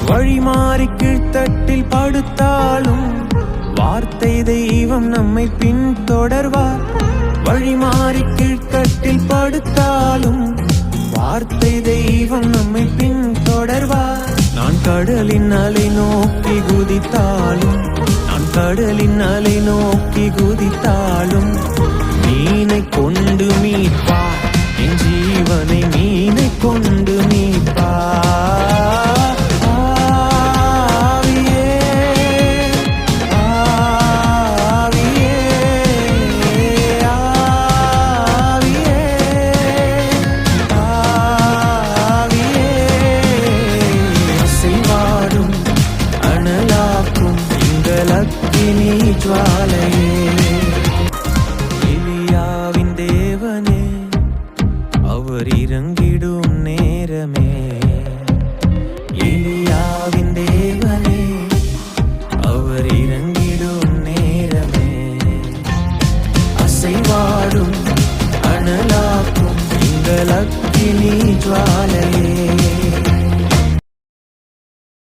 வழி மாறி கீழ்த்தட்டில் படுத்தாலும் வார்த்தை தெய்வம் நம்மை பின்தொடர்வார். வழி மாறி கீழ்த்தட்டில் படுத்தாலும் வார்த்தை தெய்வம் நம்மை பின்தொடர்வார். நான் கடலின் அலை நோக்கி குதித்தாலும், நான் கடலின் அலை நோக்கி குதித்தாலும் மீனை கொண்டு மீட்பார், என் ஜீவனை மீனை கொண்டு மீட்பார். ஜுவாலையே எலியாவின் தேவனே, அவர் இறங்கிடும் நேரமே. எலியாவின் தேவனே, அவர் இறங்கிடும் நேரமே. அசைவாடும் அனலாக்கும் எங்கள் அக்கினி ஜுவாலையே.